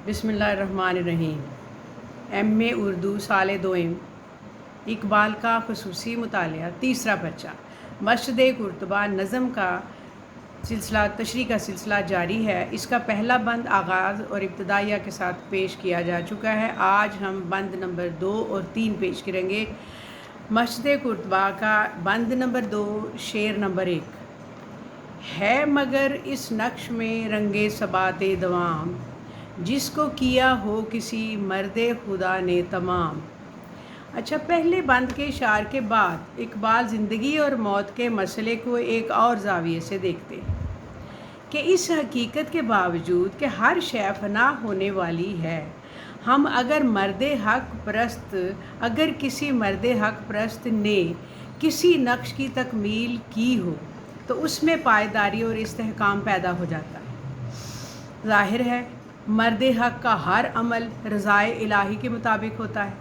बिस्मिल्लाहिर्रहमानिर्रहीम। एम.ए. उर्दू साल दोयम। इकबाल का खसूसी मुतालिया। तीसरा पर्चा। मस्जिद कुर्तबा नज़म का सिलसिला तशरीह का सिलसिला जारी है। इसका पहला बंद आगाज़ और इब्तिदाइया के साथ पेश किया जा चुका है। आज हम बंद नंबर 2 और 3 पेश करेंगे। मस्जिद कुर्तबा का बंद नंबर 2 शेर नंबर 1 है। मगर इस नक्श में रंगे सबाते दवाम, जिसको किया हो किसी मर्दे खुदा ने तमाम। अच्छा, पहले बंद के इशार के बाद इकबाल ज़िंदगी और मौत के मसले को एक और ज़ाविये से देखते हैं कि इस हकीकत के बावजूद कि हर शय फना होने वाली है, हम अगर किसी मर्द हक परस्त ने किसी नक्श की तकमील की हो तो उसमें पायदारी और इस्तेहकाम पैदा हो जाता है। ज़ाहिर है मर्द हक का हर अमल रज़ाए इलाही के मुताबिक होता है,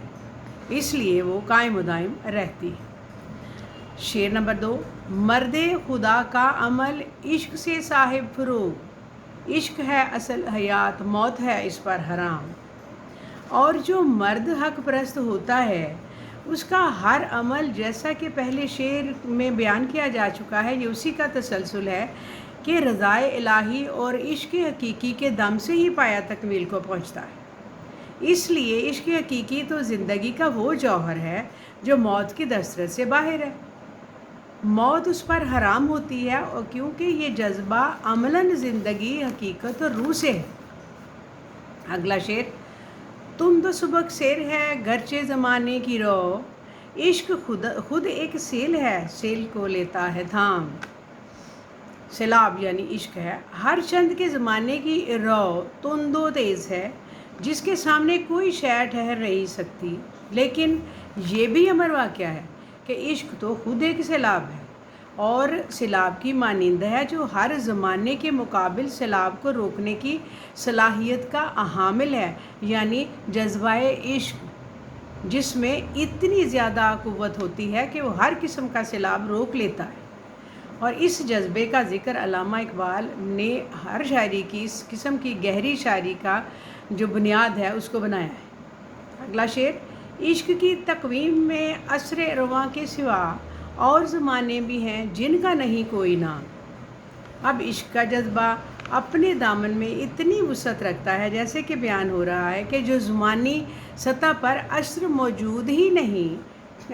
इसलिए वो कायम व दायम रहती है। शेर नंबर 2। मर्द खुदा का अमल इश्क से साहिब फरोग, इश्क है असल हयात, मौत है इस पर हराम। और जो मर्द हक परस्त होता है उसका हर अमल, जैसा कि पहले शेर में बयान किया जा चुका है, ये उसी का तसलसल है कि रज़ाए इलाही और इश्क हकीकी के दम से ही पाया तकमील को पहुँचता है। इसलिए इश्क हकीकी तो ज़िंदगी का वो जौहर है जो मौत की दस्तरस से बाहर है। मौत उस पर हराम होती है और क्योंकि ये जज्बा अमलन ज़िंदगी हकीकत और रूह से है। अगला शेर। तुम तो सुबह शेर है गरचे ज़माने की रो, इश्क खुद एक सेल है, सेल को लेता है थाम। सैलाब यानी इश्क है, हर चंद के ज़माने की रो तुंदो तेज़ है, जिसके सामने कोई शय ठहर नहीं सकती। लेकिन ये भी अमर वाक़या है कि इश्क तो खुद एक सैलाब है और सैलाब की मानिंद है, जो हर ज़माने के मुकाबिल सैलाब को रोकने की सलाहियत का हामिल है, यानी जज्बाए इश्क, जिसमें इतनी ज़्यादा क़ुव्वत होती है कि वो हर किस्म का सैलाब रोक लेता है। और इस जज्बे का ज़िक्र अल्लामा इकबाल ने हर शायरी की इस किस्म की गहरी शायरी का जो बुनियाद है उसको बनाया है। अगला शेर। इश्क की तकवीम में असरे रवां के सिवा और ज़माने भी हैं जिनका नहीं कोई नाम। अब इश्क का जज्बा अपने दामन में इतनी वुसअत रखता है, जैसे कि बयान हो रहा है कि जो ज़ुमानी सतह पर असर मौजूद ही नहीं,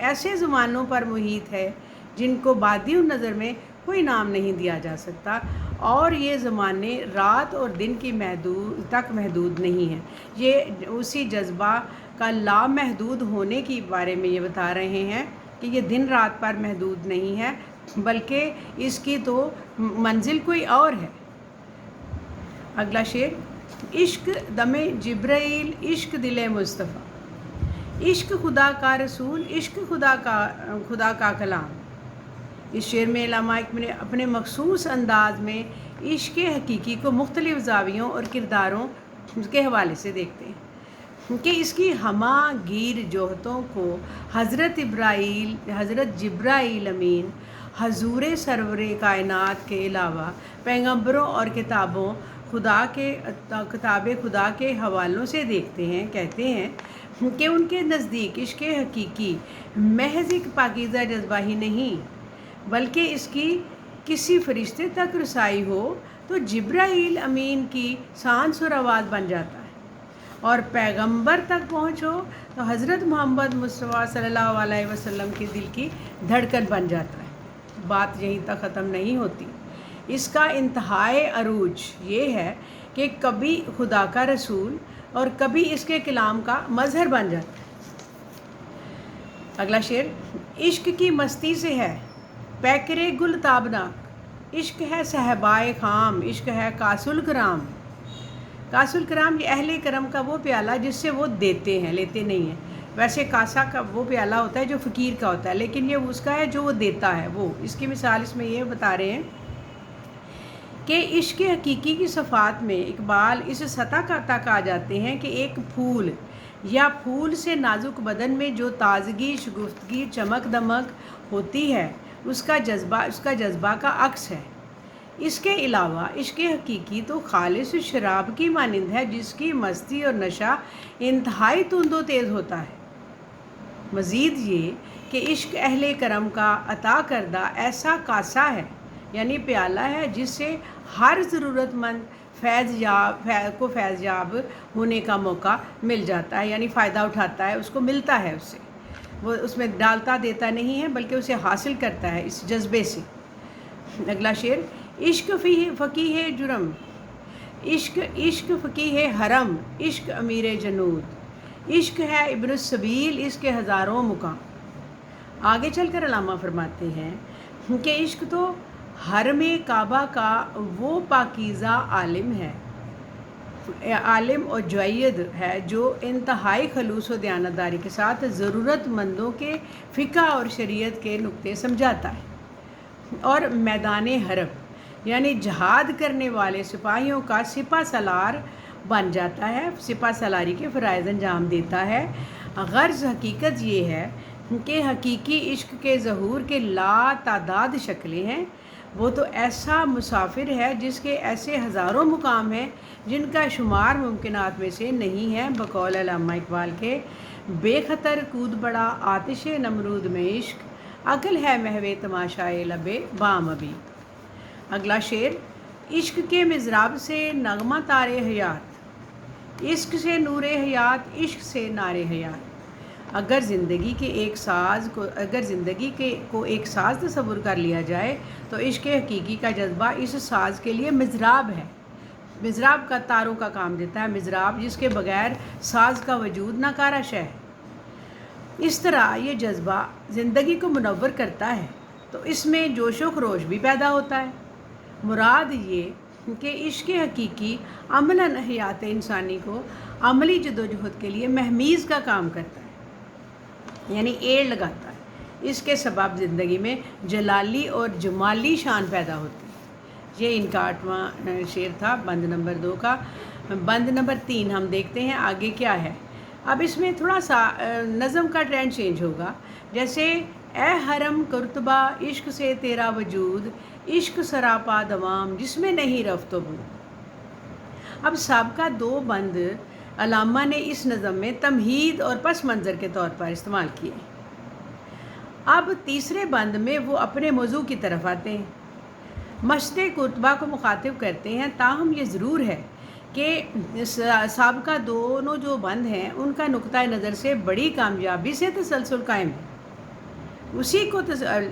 ऐसे ज़मानों पर मुहित है जिनको बादियों नज़र में कोई नाम नहीं दिया जा सकता। और ये ज़माने रात और दिन की महदूद नहीं है। ये उसी जज्बा का लामहदूद होने के बारे में ये बता रहे हैं कि ये दिन रात पर महदूद नहीं है, बल्कि इसकी तो मंजिल कोई और है। अगला शेर। इश्क दमे जिब्राइल, इश्क दिले मुस्तफ़ा, इश्क खुदा का रसूल, इश्क खुदा का कलाम। इस शेर में अल्लामा इकबाल ने अपने मखसूस अंदाज में इश्क हकीकी को मुख्तलिफ़ ज़ावियों और किरदारों के हवाले से देखते हैं कि इसकी हमा गिर जोहतों को हज़रत जिब्राइल अमीन, हजूर सरवर कायनात के अलावा पैगंबरों और किताब खुदा के हवालों से देखते हैं। कहते हैं कि उनके नज़दीक इश्क हकीकी महज एक पाकीज़ा जज्बा ही नहीं, बल्कि इसकी किसी फरिश्ते तक रसाई हो तो जिब्राइल अमीन की सांस और आवाज़ बन जाता है, और पैगंबर तक पहुँचो तो हज़रत मोहम्मद मुस्तफ़ा सल्लल्लाहु अलैहि वसल्लम के दिल की धड़कन बन जाता है। बात यहीं तक ख़त्म नहीं होती। इसका इंतहाए अरूज ये है कि कभी खुदा का रसूल और कभी इसके कलाम का मज़हर बन जाता है। अगला शेर। इश्क की मस्ती से है पैकरे गुल ताबनाक, इश्क है सहबाए खाम, इश्क है कासुल कराम। कासुल कराम ये अहले करम का वो प्याला जिससे वो देते हैं, लेते नहीं हैं। वैसे कासा का वो प्याला होता है जो फ़कीर का होता है, लेकिन ये उसका है जो वो देता है। वो इसकी मिसाल इसमें ये बता रहे हैं कि इश्क हकीकी की सफ़ात में इकबाल इस सतह का तक आ जाते हैं कि एक फूल या फूल से नाजुक बदन में जो ताज़गी, शगुफ्तगी, चमक दमक होती है, उसका जज्बा का अक्स है। इसके अलावा इश्क हकीकी तो खालिस शराब की मानंद है जिसकी मस्ती और नशा इंतहाई तुंद व तेज़ होता है। मज़ीद ये कि इश्क अहले करम का अता करदा ऐसा कासा है यानी प्याला है जिससे हर ज़रूरतमंद फैज़याब होने का मौका मिल जाता है, यानी फ़ायदा उठाता है, उसको मिलता है उससे, वो उसमें डालता देता नहीं है बल्कि उसे हासिल करता है इस जज्बे से। अगला शेर, इश्क फ़कीह जुरम, इश्क फ़कीह हरम, इश्क अमीर जनूद, इश्क है इब्न सबील, इसके हज़ारों मुकाम। आगे चलकर अल्लामा फरमाते हैं कि इश्क तो हरम काबा का वो पाकीज़ा आलिम है, आलिम और जयद है जो इंतहाई खलूस व दयानतदारी के साथ ज़रूरतमंदों के फ़िक़्ह और शरीयत के नुक्ते समझाता है और मैदान हरब यानी जहाद करने वाले सिपाहियों का सिपा सलार बन जाता है, सिपा सलारी के फ़राइज़ अंजाम देता है। गर्ज़ हकीकत ये है कि हकीकी इश्क के ज़हूर के ला तादाद शक्लें हैं। वो तो ऐसा मुसाफिर है जिसके ऐसे हज़ारों मुकाम हैं जिनका शुमार मुमकिनात में से नहीं है। बकौल अल्लामा इकबाल के, बेखतर कूद बड़ा आतिश नमरूद में इश्क, अकल है महवे तमाशाए लबे बाम अभी। अगला शेर, इश्क के मिज़राब से नगमा तारे हयात, इश्क से नूरे हयात, इश्क से नारे हयात। अगर ज़िंदगी के एक साज़ तस्वुर कर लिया जाए तो इश्क हकीकी का जज्बा इस साज़ के लिए मिज़राब है। मिज़राब का तारों का काम देता है, मिज़राब जिसके बग़ैर साज़ का वजूद नाकारा शै है। इस तरह ये जज्बा ज़िंदगी को मुनव्वर करता है तो इसमें जोश व खरोश भी पैदा होता है। मुराद ये कि इश्क हकीकी अमलन हयात इंसानी को अमली जदोजहद के लिए महमीज़ का काम करता है, यानी एड़ लगाता है। इसके सबब ज़िंदगी में जलाली और जमाली शान पैदा होती है। ये इनका 8वां शेर था बंद नंबर 2 का। बंद नंबर 3 हम देखते हैं आगे क्या है। अब इसमें थोड़ा सा नज़म का ट्रेंड चेंज होगा, जैसे ए हरम कुर्तबा इश्क से तेरा वजूद, इश्क सरापा दवाम जिसमें नहीं रफ्तो बूद। अब साबका 2 बंद अल्लामा ने इस नज़म में तमहीद और पस मंज़र के तौर पर इस्तेमाल किए। अब तीसरे बंद में वो अपने मौजू की तरफ आते हैं, मशते कुतबा को मुखातिब करते हैं। ताहम ये ज़रूर है कि साबका दोनों जो बंद हैं उनका नुक्ता नज़र से बड़ी कामयाबी से तसलसल कायम है। उसी को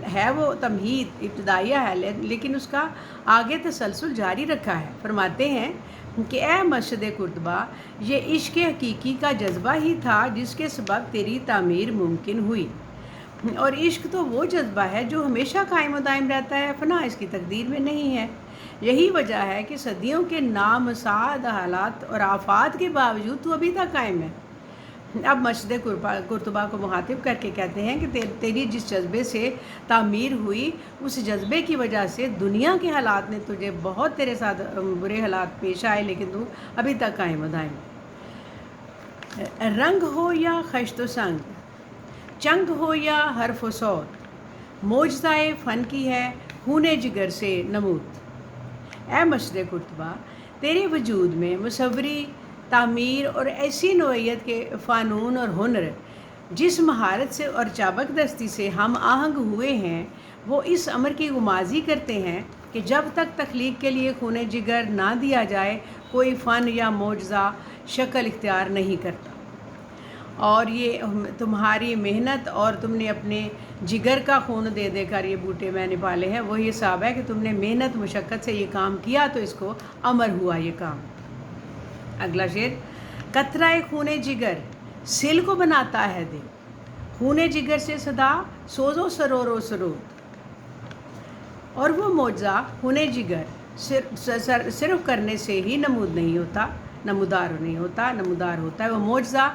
है वो तमहीद इब्तदाइया है, लेकिन उसका आगे तसलसल जारी रखा है। फरमाते हैं कि ए मशद कुतबा, ये इश्क हकीकी का जज्बा ही था जिसके सबब तेरी तामीर मुमकिन हुई। और इश्क तो वो जज्बा है जो हमेशा कायम दायम रहता है, फना इसकी तकदीर में नहीं है। यही वजह है कि सदियों के नामसाद हालात और आफात के बावजूद तो अभी तक कायम है। अब मशद कुर्तबा को मुखातिब करके कहते हैं कि तेरी जिस जज्बे से तामीर हुई, उस जज्बे की वजह से दुनिया के हालात ने तुझे बहुत तेरे साथ बुरे हालात पेश आए, लेकिन तू अभी तक कायम दायम। रंग हो या खश्तो संग, चंग हो या हर्फ व सौत, मोजज़ाए फ़न की है खूने जिगर से नमूद। ए मशद कुर्तबा, तेरे वजूद में मुसव्वरी, तामीर और ऐसी नोयत के फ़ानून और हुनर जिस महारत से और चाबकदस्ती से हम आहंग हुए हैं, वो इस अमर की गुमाजी करते हैं कि जब तक तख्लीक के लिए खूने जिगर ना दिया जाए, कोई फ़न या मोजज़ा शक्ल इख्तियार नहीं करता। और ये तुम्हारी मेहनत और तुमने अपने जिगर का खून दे देकर ये बूटे मैंने पाले हैं, वही हिसाब है कि तुमने मेहनत मुशक्क़त से ये काम किया तो इसको अमर हुआ ये काम। अगला शेर, कतराए खूने जिगर सिल को बनाता है दिल, खूने जिगर से सदा सोजो सरोरो सरोद। और वो मौजा खूने जिगर सिर्फ करने से ही नमूदार होता है। वो मौजा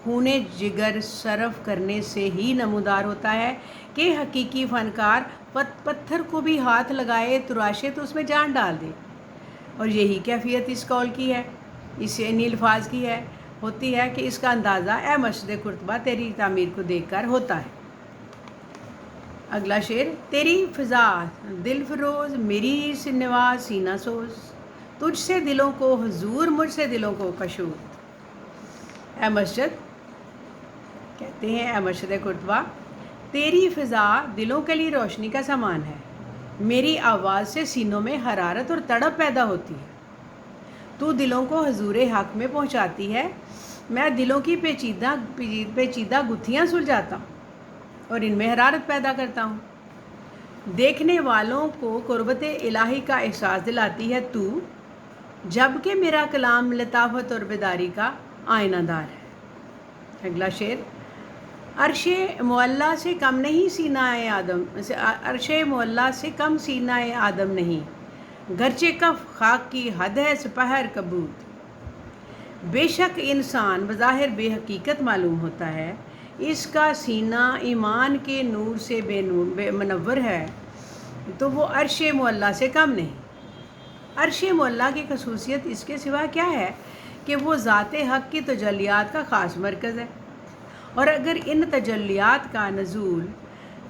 खूने जिगर सर्फ करने से ही नमूदार होता है कि हकीकी फ़नकार पत्थर को भी हाथ लगाए, तुराशे तो उसमें जान डाल दे। और यही कैफियत इस कौल की है, इस अल्फाज की होती है कि इसका अंदाज़ा ए मशद कुर्तबा तेरी तामीर को देखकर होता है। अगला शेर, तेरी फ़िज़ा दिल फरोज़ मेरी से नवाज सीना सोज़, तुझसे दिलों को हुजूर मुझसे दिलों को कशूद। ए मस्जिद, कहते हैं ए मस्जिद कुर्तबा, तेरी फ़िज़ा दिलों के लिए रोशनी का सामान है, मेरी आवाज़ से सीनों में हरारत और तड़प पैदा होती है। तू दिलों को हुजूर हक़ में पहुंचाती है, मैं दिलों की पेचीदा गुत्थियाँ सुलझाता हूँ और इनमें हरारत पैदा करता हूँ। देखने वालों को कुर्बत इलाही का एहसास दिलाती है तू, जबकि मेरा कलाम लताफत और बेदारी का आईनादार है। अगला शेर, अर्शे मुअल्ला से कम नहीं सीनाए आदम, अर्शे मुअल्ला से कम सीनाए आदम नहीं, गरचे कफ खाक की हद है सपहर कबूत। बेशक इंसान बज़ाहिर बेहकीकत मालूम होता है, इसका सीना ईमान के नूर से बेमुनव्वर है, तो वो अर्श मुअल्ला से कम नहीं। अर्श मुअल्ला की खसूसियत इसके सिवा क्या है कि वो ज़ात हक़ की तजल्लियात का ख़ास मरकज़ है, और अगर इन तजल्लियात का नज़ूल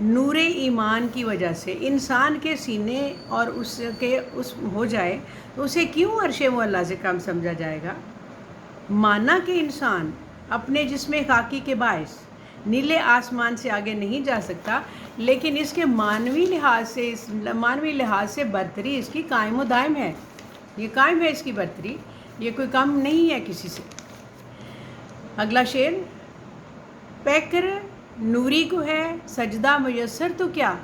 नूर ईमान की वजह से इंसान के सीने और उसके उस हो जाए तो उसे क्यों अर्श मुअल्ला से कम समझा जाएगा। माना कि इंसान अपने जिस्म खाकी के बायस नीले आसमान से आगे नहीं जा सकता, लेकिन इसके मानवी लिहाज से बरतरी इसकी कायम व दायम है। ये कायम है इसकी बरतरी, ये कोई कम नहीं है किसी से। अगला शेर, पैकर नूरी को है सजदा मुयस्सर तो क्या,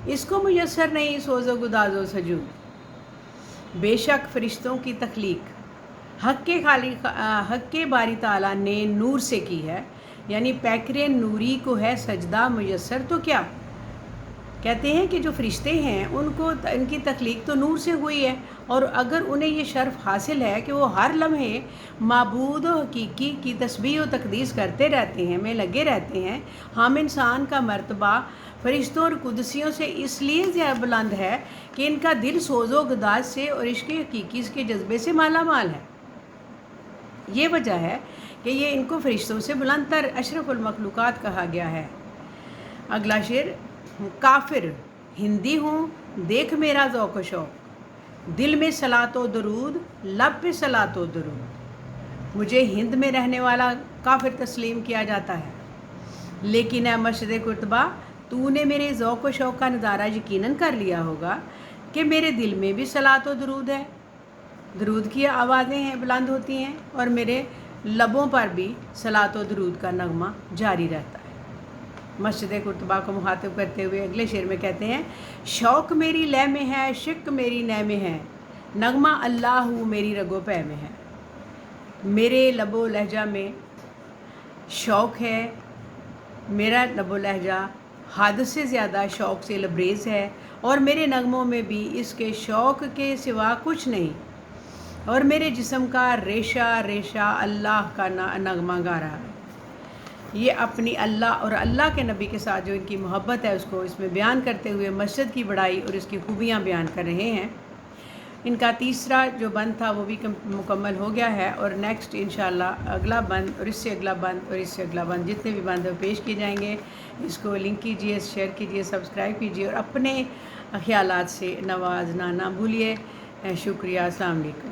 इसको मुयस्सर नहीं सोज़ो गुदाज़ो सजूद। बेशक फ़रिश्तों की तख्लीक हक़ के बारी ताला ने नूर से की है, यानी पैकर नूरी को है सजदा मुयस्सर तो क्या। कहते हैं कि जो फ़रिश्ते हैं उनको इनकी तख्लीक तो नूर से हुई है, और अगर उन्हें ये शर्फ़ हासिल है कि वो हर लम्हे माबूद व हकीकी की तस्बीह व तक़दीस करते रहते हैं, में लगे रहते हैं, हम इंसान का मर्तबा फ़रिश्तों और कुदसियों से इसलिए ज़्यादा बुलंद है कि इनका दिल सोज़ो गुदाज से और इश्क़ हकीकी के जज्बे से माला माल है। ये वजह है कि ये इनको फ़रिश्तों से बुलंद तर अशरफुल मखलूक़ात कहा गया है। अगला शेर, काफिर हिंदी हूँ देख मेरा ज़ौक़ व शौक़, दिल में सलातो दरूद लब पे सलातो दरूद। मुझे हिंद में रहने वाला काफिर तस्लीम किया जाता है, लेकिन ए मस्जिद कुर्तबा, तूने मेरे ज़ौक़ व शौक़ का नज़ारा यकीनन कर लिया होगा कि मेरे दिल में भी सलातो दरूद है, दरूद की आवाज़ें हैं बुलंद होती हैं, और मेरे लबों पर भी सलातो दरूद का नगमा जारी रहता है। मस्जिद कुर्तबा को मुखातिब करते हुए अगले शेर में कहते हैं, शौक़ मेरी लय में है शिक मेरी नय में है, नगमा अल्लाह मेरी रगो पै में है। मेरे लबो लहजा में शौक़ है, मेरा लबो लहजा हद से ज़्यादा शौक़ से लबरेज़ है, और मेरे नगमों में भी इसके शौक़ के सिवा कुछ नहीं, और मेरे जिस्म का रेशा रेशा अल्लाह का नगमा गा रहा है। ये अपनी अल्लाह और अल्लाह के नबी के साथ जो इनकी मोहब्बत है उसको इसमें बयान करते हुए मस्जिद की बड़ाई और इसकी खूबियाँ बयान कर रहे हैं। इनका तीसरा जो बंद था वो भी मुकम्मल हो गया है, और नेक्स्ट इंशाल्लाह अगला बंद और इससे अगला बंद और इससे अगला बंद जितने भी बंद पेश किए जाएंगे, इसको लिंक कीजिए, शेयर कीजिए, सब्सक्राइब कीजिए और अपने ख्यालात से नवाजना ना भूलिए। शुक्रिया, अस्सलाम वालेकुम।